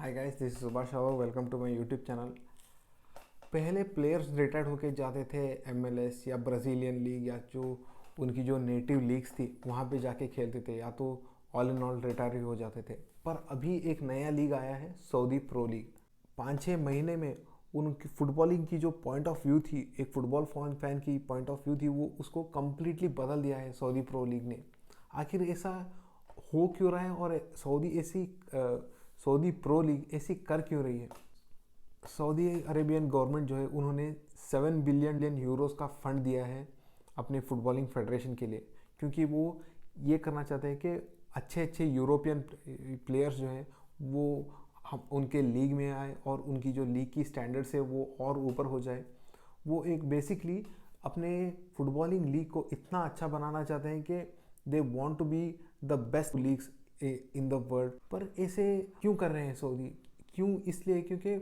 Hi guys, this is Subhash Rao. Welcome to my YouTube channel. पहले players retired होके जाते थे MLS या ब्राज़ीलियन लीग या जो उनकी जो नेटिव लीग्स थी वहाँ पे जाके खेलते थे, या तो ऑल इन ऑल रिटायर हो जाते थे। पर अभी एक नया लीग आया है, सऊदी प्रो लीग। 5-6 महीने में उनकी फुटबॉलिंग की जो पॉइंट ऑफ व्यू थी, एक फुटबॉल फैन की पॉइंट ऑफ व्यू थी, वो उसको कम्प्लीटली बदल दिया है सऊदी प्रो लीग ने। आखिर ऐसा हो क्यों रहा है और सऊदी प्रो लीग ऐसी कर क्यों रही है? सऊदी अरेबियन गवर्नमेंट जो है, उन्होंने 7 बिलियन यूरोस का फंड दिया है अपने फुटबॉलिंग फेडरेशन के लिए, क्योंकि वो ये करना चाहते हैं कि अच्छे अच्छे यूरोपियन प्लेयर्स जो हैं वो हम उनके लीग में आए और उनकी जो लीग की स्टैंडर्ड्स है वो और ऊपर हो जाए। वो एक बेसिकली अपने फुटबॉलिंग लीग को इतना अच्छा बनाना चाहते हैं कि they want to be the best leagues in the world. पर ऐसे क्यों कर रहे हैं सऊदी? क्यों? इसलिए क्योंकि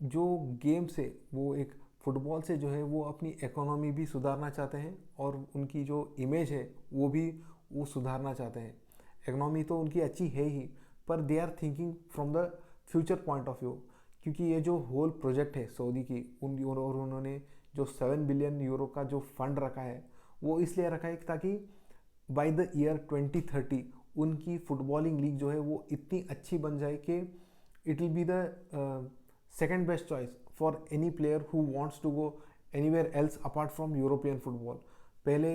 जो गेम से वो एक फुटबॉल से जो है वो अपनी इकोनॉमी भी सुधारना चाहते हैं और उनकी जो इमेज है वो सुधारना चाहते हैं। इकोनॉमी तो उनकी अच्छी है ही, पर they are thinking from the future point of view. क्योंकि ये जो होल प्रोजेक्ट है सऊदी की और उन्होंने जो 7 बिलियन यूरो का जो फंड रखा है, वो इसलिए रखा है ताकि बाय द ईयर 2030 उनकी फुटबॉलिंग लीग जो है वो इतनी अच्छी बन जाए कि it will be the second best choice for any player who wants to go anywhere else apart from European football. पहले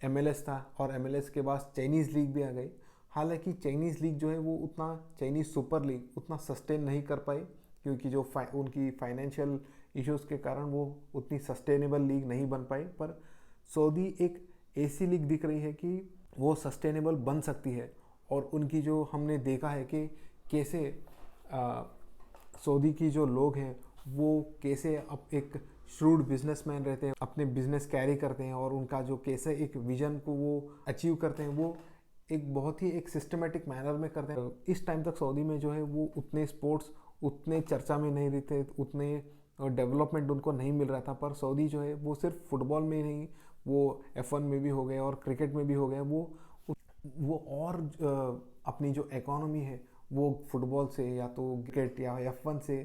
MLS था और MLS के बाद चाइनीज़ लीग भी आ गई। हालांकि चाइनीज़ लीग जो है वो उतना, चाइनीज़ सुपर लीग उतना सस्टेन नहीं कर पाई, क्योंकि जो उनकी फाइनेंशियल इश्यूज़ के कारण वो उतनी सस्टेनेबल लीग नहीं बन पाई। पर सऊदी एक ऐसी लीग दिख रही है कि वो सस्टेनेबल बन सकती है। और उनकी जो हमने देखा है कि कैसे सऊदी की जो लोग हैं वो कैसे अब एक श्रूड बिजनेसमैन रहते हैं, अपने बिजनेस कैरी करते हैं और उनका जो कैसे एक विजन को वो अचीव करते हैं, वो एक बहुत ही एक सिस्टमेटिक मैनर में करते हैं। इस टाइम तक सऊदी में जो है वो उतने स्पोर्ट्स उतने चर्चा में नहीं रहते, उतने डेवलपमेंट उनको नहीं मिल रहा था। पर सऊदी जो है वो सिर्फ फुटबॉल में नहीं, वो F1 में भी हो गया और क्रिकेट में भी हो गया। वो और अपनी जो इकोनॉमी है वो फुटबॉल से या तो क्रिकेट या F1 से,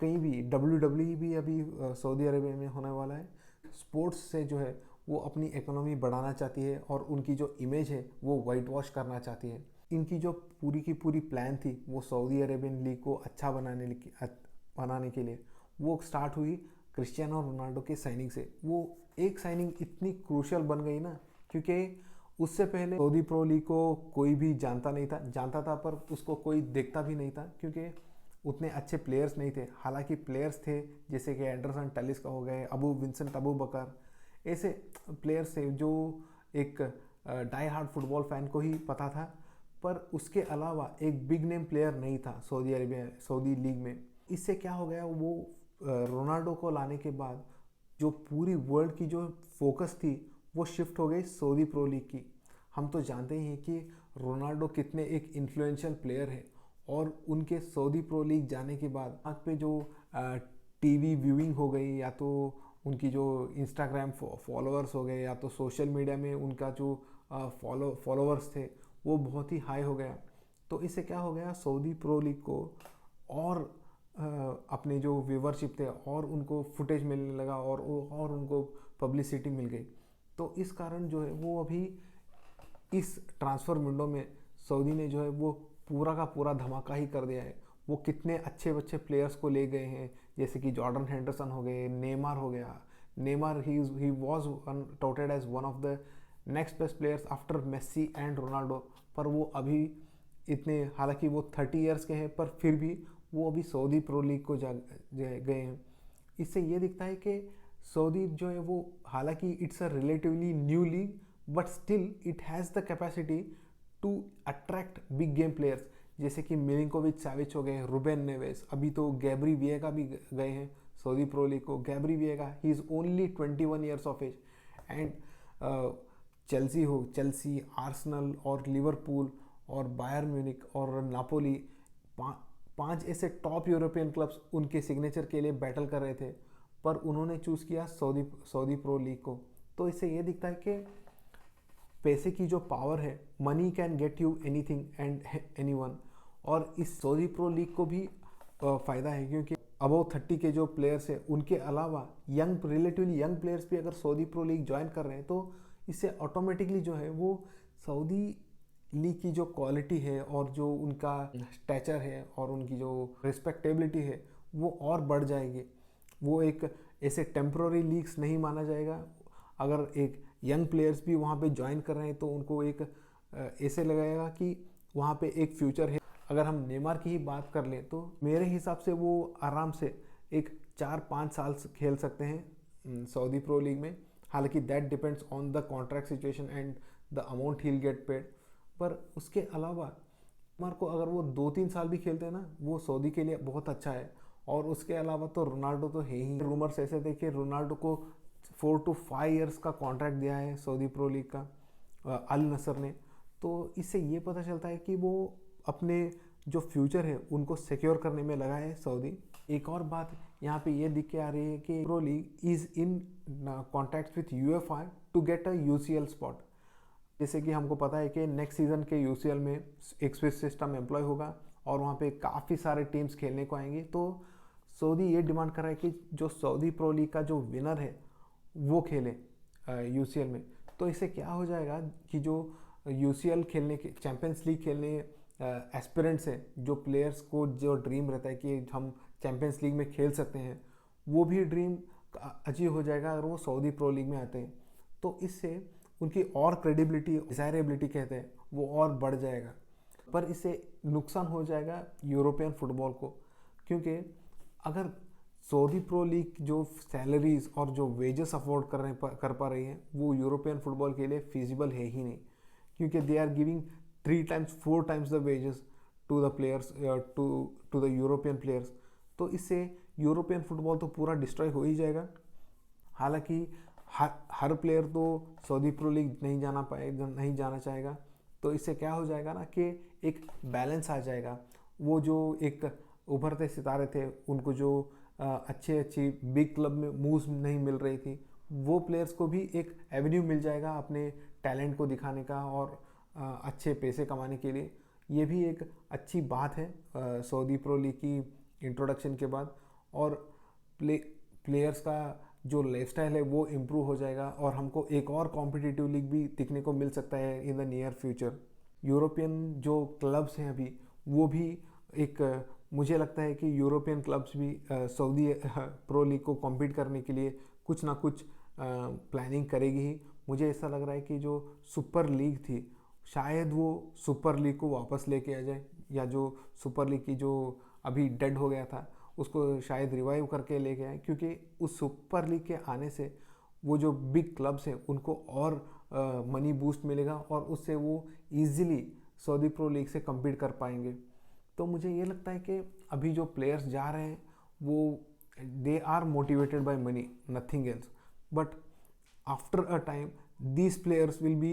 कहीं भी WWE भी अभी सऊदी अरेबिया में होने वाला है। स्पोर्ट्स से जो है वो अपनी इकोनॉमी बढ़ाना चाहती है और उनकी जो इमेज है वो वाइट वॉश करना चाहती है। इनकी जो पूरी की पूरी प्लान थी वो सऊदी अरेबियन लीग को अच्छा बनाने के लिए वो स्टार्ट हुई क्रिस्टियानो रोनाल्डो के साइनिंग से। वो एक साइनिंग इतनी क्रूशियल बन गई ना, क्योंकि उससे पहले सऊदी प्रो लीग को कोई भी जानता था पर उसको कोई देखता भी नहीं था, क्योंकि उतने अच्छे प्लेयर्स नहीं थे। हालांकि प्लेयर्स थे जैसे कि एंडरसन टलिस्का हो गए, विंसेंट अबू बकर, ऐसे प्लेयर्स थे जो एक डाई हार्ड फुटबॉल फैन को ही पता था। पर उसके अलावा एक बिग नेम प्लेयर नहीं था सऊदी लीग में। इससे क्या हो गया, वो रोनाल्डो को लाने के बाद जो पूरी वर्ल्ड की जो फोकस थी वो शिफ्ट हो गई सऊदी प्रो लीग की। हम तो जानते ही हैं कि रोनाल्डो कितने एक इन्फ्लुएंशियल प्लेयर है, और उनके सऊदी प्रो लीग जाने के बाद वहाँ पे जो टीवी व्यूइंग हो गई, या तो उनकी जो इंस्टाग्राम फॉलोअर्स हो गए, या तो सोशल मीडिया में उनका जो फॉलोअर्स थे वो बहुत ही हाई हो गया। तो इससे क्या हो गया, सऊदी प्रो लीग को और अपने जो व्यूवरशिप थे और उनको फुटेज मिलने लगा और उनको पब्लिसिटी मिल गई। तो इस कारण जो है वो अभी इस ट्रांसफ़र विंडो में सऊदी ने जो है वो पूरा का पूरा धमाका ही कर दिया है। वो कितने अच्छे अच्छे प्लेयर्स को ले गए हैं, जैसे कि जॉर्डन हेंडरसन हो गए, नेमार हो गया। Neymar he was touted as one of the next best players after Messi and Ronaldo. पर वो अभी इतने, हालांकि वो 30 ईयर्स के हैं, पर फिर भी वो अभी सऊदी प्रो लीग को गए हैं। इससे ये दिखता है कि सऊदी जो है वो, हालांकि it's a relatively new league, but still it has the capacity to attract big game players, जैसे कि मिलिंकोविच साविच हो गए, रुबेन नेवेस, अभी तो गैब्री विएगा भी गए हैं सऊदी प्रो लीग को। Gabri Veiga, he is only 21 years of age. And Chelsea, Arsenal और लिवरपूल और बायर म्यूनिक और नापोली, पांच ऐसे टॉप यूरोपियन क्लब्स उनके सिग्नेचर के लिए बैटल कर रहे थे, पर उन्होंने चूज़ किया सऊदी प्रो लीग को। तो इससे ये दिखता है कि पैसे की जो पावर है, money can get you anything and anyone. और इस सऊदी प्रो लीग को भी फ़ायदा है, क्योंकि अबव 30 के जो प्लेयर्स हैं उनके अलावा रिलेटिवली यंग प्लेयर्स भी अगर सऊदी प्रो लीग ज्वाइन कर रहे हैं तो इससे ऑटोमेटिकली जो है वो सऊदी लीग की जो क्वालिटी है और जो उनका स्टैचर है और उनकी जो रिस्पेक्टेबिलिटी है वो और बढ़ जाएगी। वो एक ऐसे टेम्प्रोरी लीग्स नहीं माना जाएगा। अगर एक यंग प्लेयर्स भी वहाँ पे ज्वाइन कर रहे हैं तो उनको एक ऐसे लगेगा कि वहाँ पे एक फ्यूचर है। अगर हम नेमार की ही बात कर लें तो मेरे हिसाब से वो आराम से एक 4-5 साल खेल सकते हैं सऊदी प्रो लीग में। हालांकि that depends on the contract situation and the amount he will get paid. पर उसके अलावा नेमार को अगर वो 2-3 साल भी खेलते हैं ना, वो सऊदी के लिए बहुत अच्छा है। और उसके अलावा तो रोनाल्डो तो है ही। रूमर्स ऐसे थे कि रोनाल्डो को 4 to 5 ईयर्स का कॉन्ट्रैक्ट दिया है सऊदी प्रो लीग का अल नसर ने। तो इससे ये पता चलता है कि वो अपने जो फ्यूचर है उनको सिक्योर करने में लगा है सऊदी। एक और बात यहाँ पे ये दिख के आ रही है कि pro league is in contact with UEFA to get a UCL spot. जैसे कि हमको पता है कि नेक्स्ट सीज़न के यूसीएल में एक स्विस सिस्टम एम्प्लॉय होगा और वहाँ पे काफ़ी सारे टीम्स खेलने को आएंगे। तो सऊदी ये डिमांड कर रहा है कि जो सऊदी प्रो लीग का जो विनर है वो खेले यूसीएल में। तो इससे क्या हो जाएगा कि जो यूसीएल खेलने के, चैम्पियंस लीग खेलने एस्पिरेंट्स हैं, जो प्लेयर्स को जो ड्रीम रहता है कि हम चैम्पियंस लीग में खेल सकते हैं, वो भी ड्रीम अचीव हो जाएगा अगर वो सऊदी प्रो लीग में आते हैं। तो इससे उनकी और क्रेडिबिलिटी, डिज़ायरेबिलिटी कहते हैं, वो और बढ़ जाएगा। पर इससे नुकसान हो जाएगा यूरोपियन फुटबॉल को, क्योंकि अगर सऊदी प्रो लीग जो सैलरीज और जो वेजेस अफोर्ड कर पा रही है वो यूरोपियन फुटबॉल के लिए फिजिबल है ही नहीं, क्योंकि they are giving 3 times 4 times the wages to the players, to the European players. तो इससे यूरोपियन फुटबॉल तो पूरा डिस्ट्रॉय हो ही जाएगा। हालांकि हर प्लेयर तो सऊदी प्रो लीग नहीं जाना चाहेगा। तो इससे क्या हो जाएगा ना कि एक बैलेंस आ जाएगा। वो जो एक उभरते सितारे थे उनको जो अच्छी बिग क्लब में मूव्स नहीं मिल रही थी, वो प्लेयर्स को भी एक एवेन्यू मिल जाएगा अपने टैलेंट को दिखाने का और अच्छे पैसे कमाने के लिए। ये भी एक अच्छी बात है सऊदी प्रो लीग की इंट्रोडक्शन के बाद। और प्लेयर्स का जो लाइफस्टाइल है वो इम्प्रूव हो जाएगा और हमको एक और कॉम्पिटिटिव लीग भी दिखने को मिल सकता है in the near future. European जो क्लब्स हैं अभी, वो भी एक, मुझे लगता है कि यूरोपियन क्लब्स भी सऊदी प्रो लीग को कॉम्पीट करने के लिए कुछ ना कुछ प्लानिंग करेगी ही। मुझे ऐसा लग रहा है कि जो सुपर लीग थी शायद वो सुपर लीग को वापस लेके आ जाए, या जो सुपर लीग की जो अभी डेड हो गया था उसको शायद रिवाइव करके लेके आए, क्योंकि उस सुपर लीग के आने से वो जो बिग क्लब्स हैं उनको और मनी बूस्ट मिलेगा और उससे वो ईजिली सऊदी प्रो लीग से कम्पीट कर पाएंगे। तो मुझे ये लगता है कि अभी जो प्लेयर्स जा रहे हैं वो they are motivated by money, nothing else. But after a time these players will be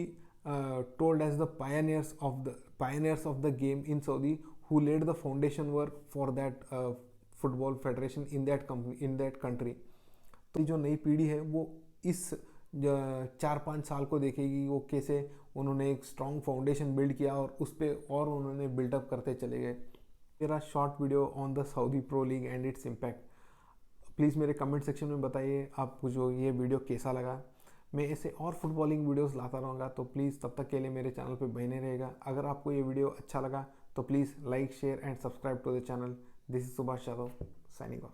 told as the pioneers of the game in Saudi, who laid the foundation work for that football federation in that country. तो जो नई पीढ़ी है वो इस 4-5 साल को देखेगी, वो कैसे उन्होंने एक स्ट्रॉन्ग फाउंडेशन बिल्ड किया और उस पर और उन्होंने बिल्डअप करते चले गए। मेरा short video on the Saudi pro league and its impact. Please मेरे कमेंट सेक्शन में बताइए आपको जो ये वीडियो कैसा लगा। मैं ऐसे और फुटबॉलिंग वीडियोस लाता रहूँगा, तो प्लीज़ तब तक के लिए मेरे चैनल पे बने रहेगा। अगर आपको ये वीडियो अच्छा लगा तो please like, share and subscribe to the channel. This is Subhash Yadav signing of.